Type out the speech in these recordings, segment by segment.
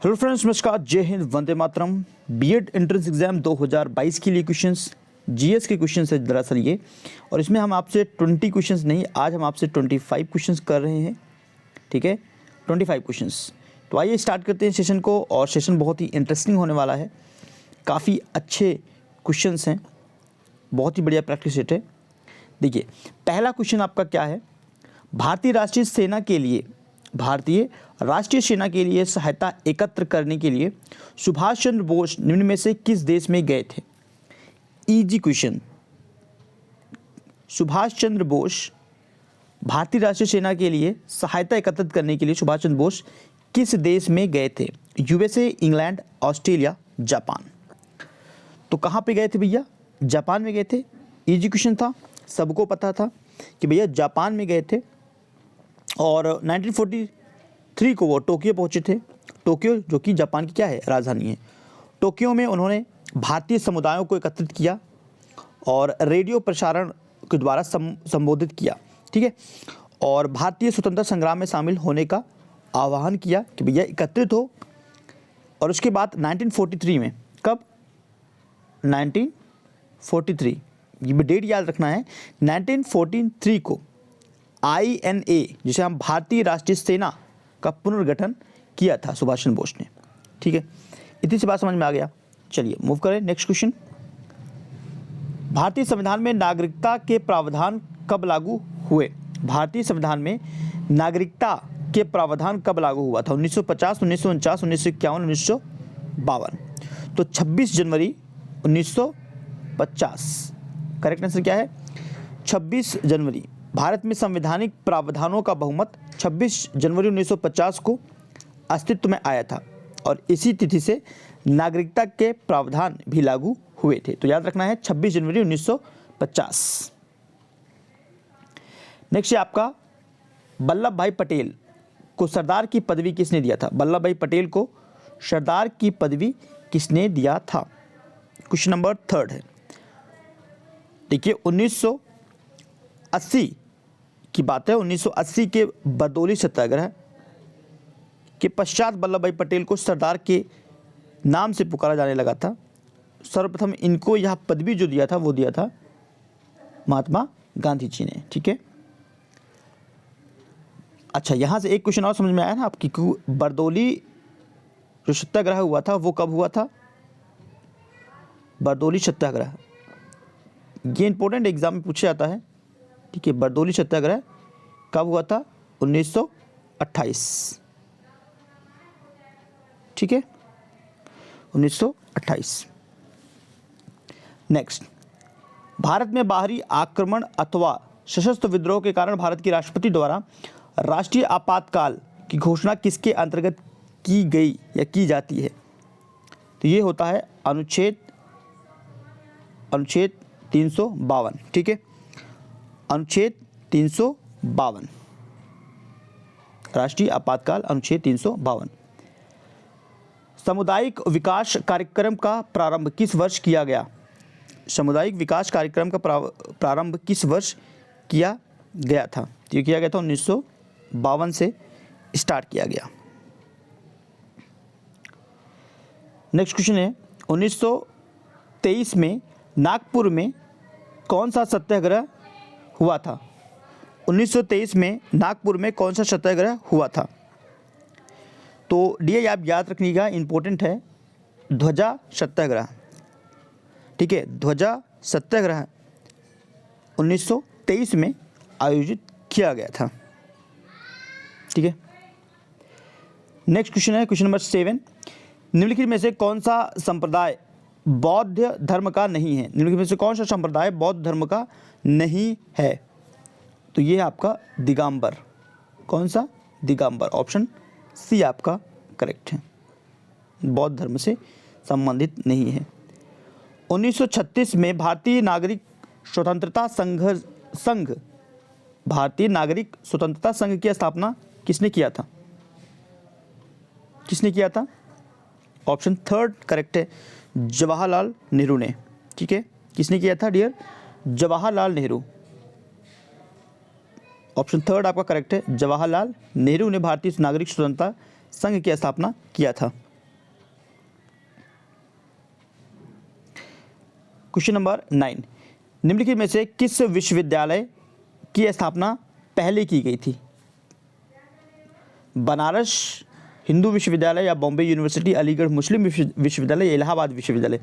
Hello friends, नमस्कार, जय Hind, Vande Mataram. BEd entrance exam 2022 के लिए क्वेश्चंस, जीएस के क्वेश्चंस है दरअसल ये। और इसमें हम आपसे 20 क्वेश्चंस नहीं, आज हम आपसे 25 क्वेश्चंस कर रहे हैं। ठीक है, 25 क्वेश्चंस। तो आइए स्टार्ट करते हैं सेशन को। और सेशन बहुत ही इंटरेस्टिंग होने वाला है, काफ़ी अच्छे क्वेश्चंस हैं, बहुत ही बढ़िया प्रैक्टिस सेट है। देखिए, पहला क्वेश्चन आपका क्या है। भारतीय राष्ट्रीय सेना के लिए सहायता एकत्र करने के लिए सुभाष चंद्र बोस निम्न में से किस देश में गए थे। Easy question. सुभाष चंद्र बोस भारतीय राष्ट्रीय सेना के लिए सहायता एकत्रित करने के लिए सुभाष चंद्र बोस किस देश में गए थे। USA, England, Australia, Japan. तो कहाँ पे गए थे भैया? जापान में गए थे। इजी क्वेश्चन था, सबको पता था कि भैया जापान में गए थे। और 1943 को वो टोक्यो पहुंचे थे। टोक्यो जो कि जापान की क्या है, राजधानी है। टोक्यो में उन्होंने भारतीय समुदायों को एकत्रित किया और रेडियो प्रसारण के द्वारा संबोधित किया। ठीक है, और भारतीय स्वतंत्रता संग्राम में शामिल होने का आह्वान किया कि भैया एकत्रित हो। और उसके बाद 1943 में, कब? 1943, ये डेट याद रखना है। 1943 को INA, जिसे हम भारतीय राष्ट्रीय सेना का पुनर्गठन किया था सुभाष चंद्र बोस ने। ठीक है, इतनी सी बात समझ में आ गया। चलिए मूव करें नेक्स्ट क्वेश्चन। भारतीय संविधान में नागरिकता के प्रावधान कब लागू हुए? भारतीय संविधान में नागरिकता के प्रावधान कब लागू हुआ था? 1950, 1949, 1951, 1952। तो 26 जनवरी 1950 करेक्ट आंसर क्या है? 26 जनवरी। भारत में संवैधानिक प्रावधानों का बहुमत 26 जनवरी 1950 को अस्तित्व में आया था और इसी तिथि से नागरिकता के प्रावधान भी लागू हुए थे। तो याद रखना है 26 जनवरी 1950। नेक्स्ट है आपका, वल्लभ भाई पटेल को सरदार की पदवी किसने दिया था? वल्लभ भाई पटेल को सरदार की पदवी किसने दिया था? क्वेश्चन नंबर 3 है। देखिए, 1980 की बात है। 1980 के बरदौली सत्याग्रह के पश्चात वल्लभ भाई पटेल को सरदार के नाम से पुकारा जाने लगा था। सर्वप्रथम इनको यह पदवी जो दिया था वो दिया था महात्मा गांधी जी ने। ठीक है, अच्छा, यहाँ से एक क्वेश्चन और समझ में आया ना आपकी, बरदौली जो सत्याग्रह हुआ था वो कब हुआ था? बरदौली सत्याग्रह, ये इंपॉर्टेंट एग्जाम में पूछा जाता है। ठीक है, बरदौली सत्याग्रह कब हुआ था? 1928। ठीक है, 1928। नेक्स्ट, भारत में बाहरी आक्रमण अथवा सशस्त्र विद्रोह के कारण भारत के राष्ट्रपति द्वारा राष्ट्रीय आपातकाल की घोषणा किसके अंतर्गत की गई या की जाती है? तो ये होता है अनुच्छेद 352। ठीक है, अनुच्छेद 352, राष्ट्रीय आपातकाल अनुच्छेद 352। सामुदायिक विकास कार्यक्रम का प्रारंभ किस वर्ष किया गया? सामुदायिक विकास कार्यक्रम का प्रारंभ किस वर्ष किया गया था? ये किया गया था 1952 से स्टार्ट किया गया। नेक्स्ट क्वेश्चन है, 1923 में नागपुर में कौन सा सत्याग्रह हुआ था? 1923 में नागपुर में कौन सा सत्याग्रह हुआ था? तो डी आप याद रखिएगा, इंपॉर्टेंट है, ध्वजा सत्याग्रह। ठीक है, ध्वजा सत्याग्रह 1923 में आयोजित किया गया था। ठीक है, नेक्स्ट क्वेश्चन है क्वेश्चन नंबर 7। निम्नलिखित में से कौन सा संप्रदाय बौद्ध धर्म का नहीं है? निम्नलिखित में से कौन सा संप्रदाय बौद्ध धर्म का नहीं है? तो ये है आपका दिगंबर। कौन सा? दिगंबर। ऑप्शन सी आपका करेक्ट है, बौद्ध धर्म से संबंधित नहीं है। 1936 में भारतीय नागरिक स्वतंत्रता संघ भारतीय नागरिक स्वतंत्रता संघ की स्थापना किसने किया था? किसने किया था? ऑप्शन 3 करेक्ट है, जवाहरलाल नेहरू ने। ठीक है, किसने किया था डियर? जवाहरलाल नेहरू। ऑप्शन 3 आपका करेक्ट है, जवाहरलाल नेहरू ने भारतीय नागरिक स्वतंत्रता संघ की स्थापना किया था। क्वेश्चन नंबर 9, निम्नलिखित में से किस विश्वविद्यालय की स्थापना पहले की गई थी? बनारस हिंदू विश्वविद्यालय या बॉम्बे यूनिवर्सिटी, अलीगढ़ मुस्लिम विश्वविद्यालय या इलाहाबाद विश्वविद्यालय?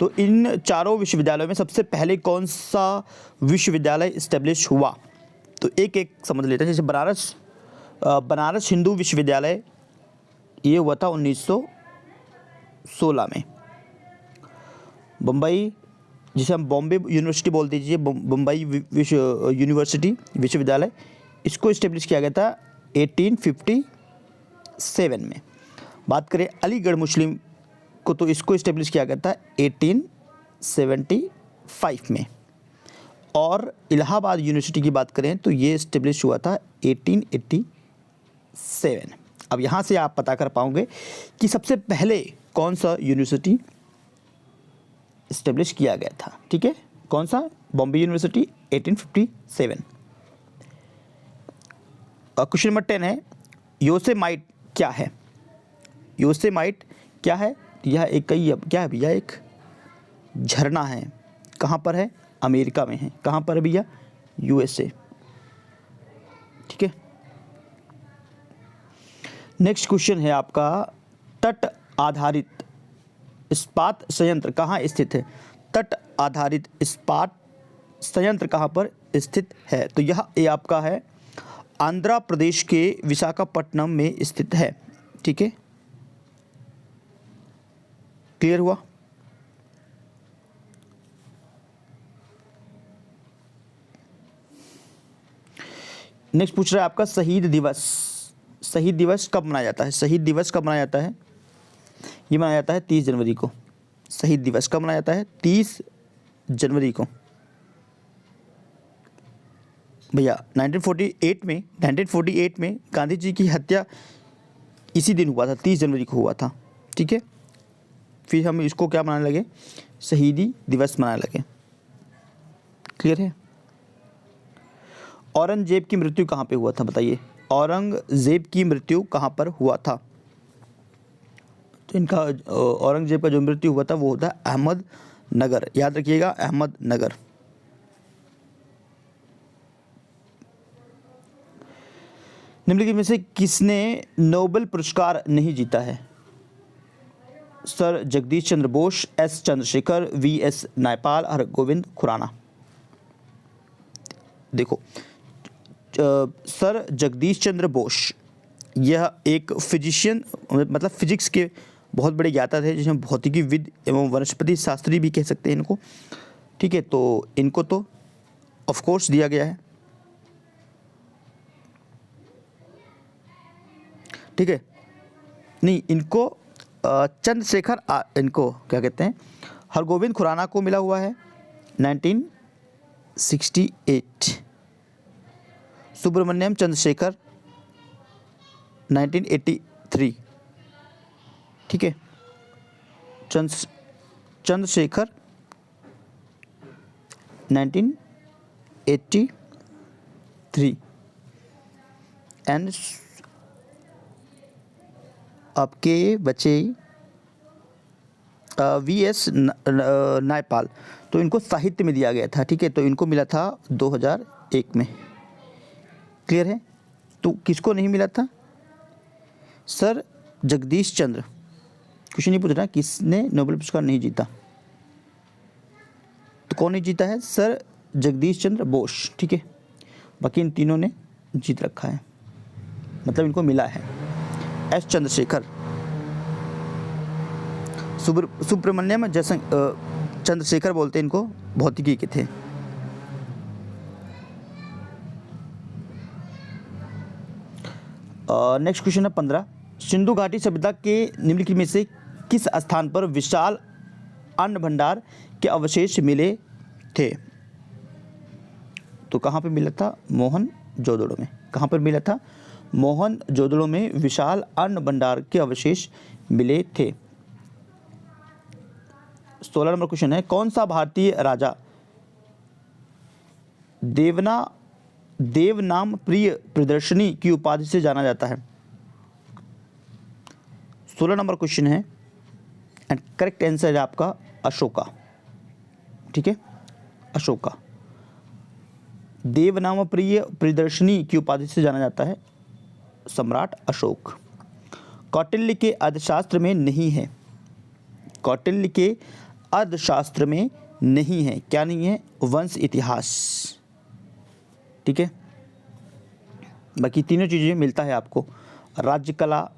तो इन चारों विश्वविद्यालयों में सबसे पहले कौन सा विश्वविद्यालय इस्टेब्लिश हुआ? तो एक एक समझ लेते हैं। जैसे बनारस हिंदू विश्वविद्यालय, ये हुआ था 1916 में। बम्बई, जिसे हम बॉम्बे यूनिवर्सिटी बोल दीजिए, बम्बई यूनिवर्सिटी विश्वविद्यालय, इसको इस्टेब्लिश किया गया था 1857 में। बात करें अलीगढ़ मुस्लिम को, तो इसको इस्टेब्लिश किया गया था 1875 में। और इलाहाबाद यूनिवर्सिटी की बात करें तो ये इस्टेब्लिश हुआ था 1887। अब यहाँ से आप पता कर पाओगे कि सबसे पहले कौन सा यूनिवर्सिटी इस्टेब्लिश किया गया था। ठीक है, कौन सा? बॉम्बे यूनिवर्सिटी 1857। क्वेश्चन नंबर 10 है, योसेमाइट क्या है? योसेमाइट क्या है? यह एक क्या है भैया? एक झरना है। कहाँ पर है? अमेरिका में है। कहाँ पर है भैया? यूएसए। ठीक है। नेक्स्ट क्वेश्चन है आपका, तट आधारित इस्पात संयंत्र कहाँ स्थित है? तट आधारित इस्पात संयंत्र कहाँ पर स्थित है? तो यह ये आपका है आंध्र प्रदेश के विशाखापट्टनम में स्थित है। ठीक है, क्लियर हुआ? नेक्स्ट पूछ रहा है आपका शहीद दिवस। शहीद दिवस कब मनाया जाता है? शहीद दिवस कब मनाया जाता है? ये मनाया जाता है 30 जनवरी को। शहीद दिवस कब मनाया जाता है? 30 जनवरी को। भैया 1948 में गांधी जी की हत्या इसी दिन हुआ था, 30 जनवरी को हुआ था। ठीक है, फिर हम इसको क्या मनाने लगे? शहीदी दिवस मनाने लगे। क्लियर है? औरंगजेब की मृत्यु कहाँ पे हुआ था? बताइए, औरंगजेब की मृत्यु कहाँ पर हुआ था? तो इनका औरंगजेब का जो मृत्यु हुआ था वो होता है अहमदनगर। याद रखिएगा, अहमदनगर। निम्नलिखित में से किसने नोबेल पुरस्कार नहीं जीता है? Sir Jagdish Chandra Bose, S Chandrasekhar, V S Naipaul, Hargobind Khorana. देखो, सर जगदीश चंद्र बोस यह एक फिजिशियन, मतलब फिजिक्स के बहुत बड़े ज्ञाता थे, जिसमें भौतिकीविद एवं वनस्पति शास्त्री भी कह सकते हैं इनको। ठीक है, तो इनको तो ऑफ कोर्स दिया गया है। ठीक है, नहीं, इनको चंद्रशेखर, इनको क्या कहते हैं, हरगोविंद खुराना को मिला हुआ है 1968। सुब्रमण्यम चंद्रशेखर 1983। ठीक है, चंद्रशेखर 1983 एंड आपके बचे वी एस नायपाल, तो इनको साहित्य में दिया गया था। ठीक है, तो इनको मिला था 2001 में। क्लियर है? तो किसको नहीं मिला था? सर जगदीश चंद्र। क्वेश्चन नहीं पूछ रहा किसने नोबेल पुरस्कार नहीं जीता, तो कौन नहीं जीता है? सर जगदीश चंद्र बोस। ठीक है, बाकी इन तीनों ने जीत रखा है, मतलब इनको मिला है। एस चंद्रशेखर, सुब्रमण्यम चंद्रशेखर बोलते हैं इनको, भौतिकी के थे। नेक्स्ट क्वेश्चन है 15, सिंधु घाटी सभ्यता के निम्नलिखित में से किस स्थान पर विशाल अन्न भंडार के अवशेष मिले थे? तो कहाँ पे मिला था? मोहनजोदड़ो में। कहाँ पर मिला था? मोहनजोदड़ो में विशाल अन्न भंडार के अवशेष मिले थे। 16 नंबर क्वेश्चन है, कौन सा भारतीय राजा देवनाम प्रिय प्रदर्शनी की उपाधि से जाना जाता है? 16 नंबर क्वेश्चन है एंड करेक्ट आंसर है आपका अशोका। ठीक है, अशोका। देवनाम प्रिय प्रियदर्शनी की उपाधि से जाना जाता है सम्राट अशोक। कौटिल्य के अर्थशास्त्र में नहीं है, कौटिल्य के अर्थशास्त्र में नहीं है, क्या नहीं है, वंश इतिहास। ठीक है, बाकी तीनों चीज़ें मिलता है आपको, राज्य कला,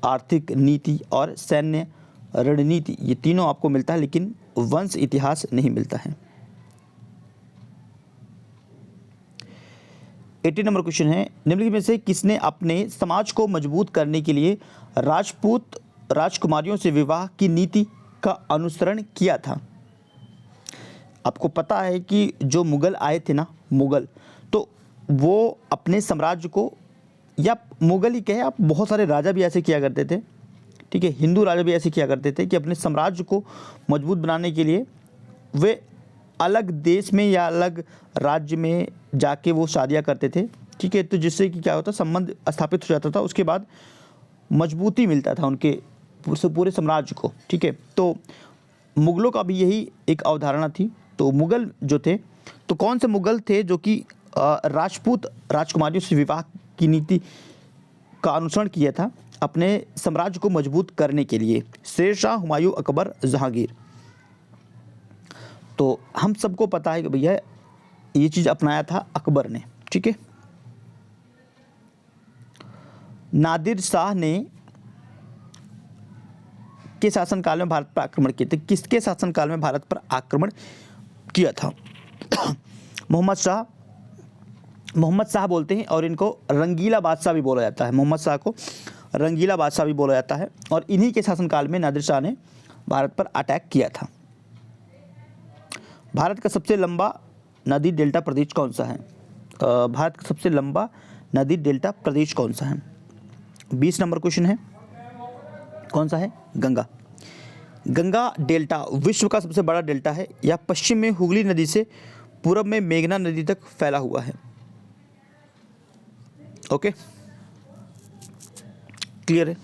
आर्थिक नीति और सैन्य रणनीति, ये तीनों आपको मिलता है, लेकिन वंश इतिहास नहीं मिलता है। 80 नंबर क्वेश्चन है, निम्नलिखित में से किसने अपने समाज को मजबूत करने के लिए राजपूत राजकुमारियों से विवाह की नीति का अनुसरण किया था? आपको पता है कि जो मुगल आए थे ना, मुगल, तो वो अपने साम्राज्य को, या मुगल ही कहे आप, बहुत सारे राजा भी ऐसे किया करते थे, ठीक है, हिंदू राजा भी ऐसे किया करते थे कि अपने साम्राज्य को मजबूत बनाने के लिए वे अलग देश में या अलग राज्य में जाके वो शादियाँ करते थे, ठीक है, तो जिससे कि क्या होता, संबंध स्थापित हो जाता था, उसके बाद मजबूती मिलता था उनके पूरे साम्राज्य को। ठीक है, तो मुगलों का भी यही एक अवधारणा थी। तो मुगल जो थे, तो कौन से मुगल थे जो कि राजपूत राजकुमारियों से विवाह की नीति का अनुसरण किया था अपने साम्राज्य को मजबूत करने के लिए? शेरशाह, हुमायूं, अकबर, जहांगीर। तो हम सबको पता है कि भैया ये चीज़ अपनाया था अकबर ने। ठीक है, नादिर शाह ने के शासनकाल में भारत पर आक्रमण किए थे? किसके शासनकाल में भारत पर आक्रमण किया था? मोहम्मद शाह बोलते हैं, और इनको रंगीला बादशाह भी बोला जाता है। मोहम्मद शाह को रंगीला बादशाह भी बोला जाता है, और इन्हीं के शासनकाल में नादिर शाह ने भारत पर अटैक किया था। भारत का सबसे लंबा नदी डेल्टा प्रदेश कौन सा है? भारत का सबसे लंबा नदी डेल्टा प्रदेश कौन सा है? 20 नंबर क्वेश्चन है, कौन सा है? गंगा। गंगा डेल्टा विश्व का सबसे बड़ा डेल्टा है, या पश्चिम में हुगली नदी से पूरब में मेघना नदी तक फैला हुआ है? ओके, क्लियर है?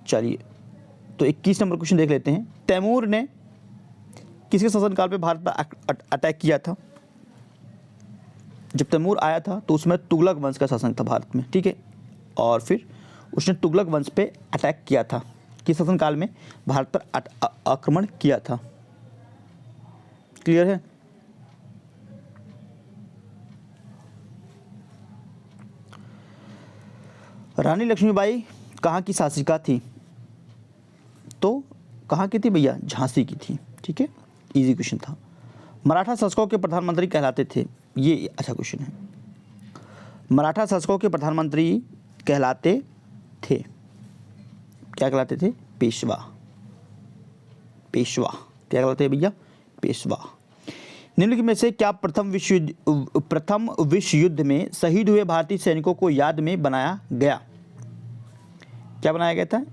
चलिए, तो 21 नंबर क्वेश्चन देख लेते हैं। तैमूर ने किसके शासनकाल पे भारत पर अटैक किया था? जब तैमूर आया था तो उसमें तुगलक वंश का शासन था भारत में। ठीक है, और फिर उसने तुगलक वंश पे अटैक किया था। किस शासनकाल में भारत पर आक्रमण किया था? क्लियर है? रानी लक्ष्मीबाई कहाँ की शासिका थी? तो कहाँ की थी भैया? झांसी की थी। ठीक है, इजी क्वेश्चन था। मराठा शासकों के प्रधानमंत्री कहलाते थे? ये अच्छा क्वेश्चन है। मराठा शासकों के प्रधानमंत्री कहलाते थे, क्या कहलाते थे? पेशवा। पेशवा क्या कहलाते हैं भैया? पेशवा। निम्नलिखित में से क्या प्रथम विश्व युद्ध में शहीद हुए भारतीय सैनिकों को याद में बनाया गया? क्या बनाया गया था?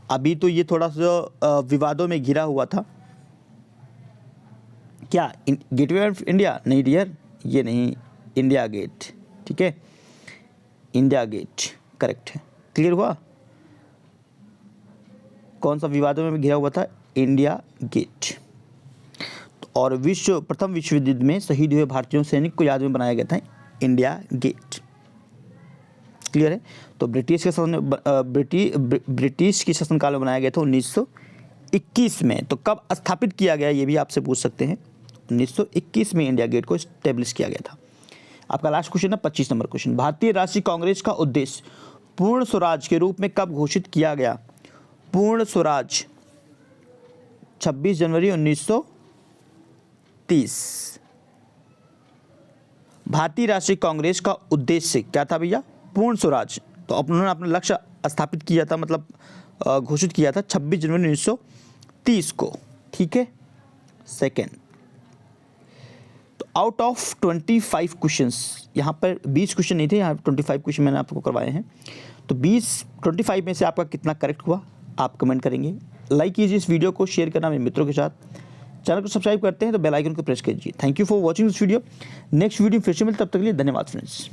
अभी तो ये थोड़ा सा विवादों में घिरा हुआ था। क्या गेटवे ऑफ इंडिया? नहीं डियर, ये नहीं, इंडिया गेट। ठीक है, इंडिया गेट करेक्ट है। क्लियर हुआ? कौन सा विवादों में घिरा हुआ था? India gate. और प्रथम विश्व युद्ध में शहीद हुए भारतीय सैनिक को याद में बनाया गया था इंडिया गेट। क्लियर है? तो ब्रिटिश के शासन ब्रिटिश के शासनकाल में बनाया गया था 1921 में। तो कब स्थापित किया गया ये भी आपसे पूछ सकते हैं। 1921 में इंडिया गेट को स्टेब्लिश किया गया था। आपका लास्ट क्वेश्चन है 25 नंबर क्वेश्चन। भारतीय राष्ट्रीय कांग्रेस का उद्देश्य पूर्ण स्वराज के रूप में कब घोषित किया गया? पूर्ण स्वराज 26 जनवरी 1930। भारतीय राष्ट्रीय कांग्रेस का उद्देश्य क्या था भैया? पूर्ण स्वराज। तो उन्होंने अपना लक्ष्य स्थापित किया था, मतलब घोषित किया था 26 जनवरी 1930 को। ठीक है, सेकेंड। तो आउट ऑफ 25 क्वेश्चंस, यहाँ पर 20 क्वेश्चन नहीं थे, यहाँ 25 क्वेश्चन मैंने आपको करवाए हैं। तो 25 में से आपका कितना करेक्ट हुआ आप कमेंट करेंगे। लाइक कीजिए इस वीडियो को, शेयर करना मेरे मित्रों के साथ। चैनल को सब्सक्राइब करते हैं तो बेल आइकन को प्रेस कीजिए। Thank you for watching this video. Next video फिर से मिलते, तब तक के लिए धन्यवाद फ्रेंड्स।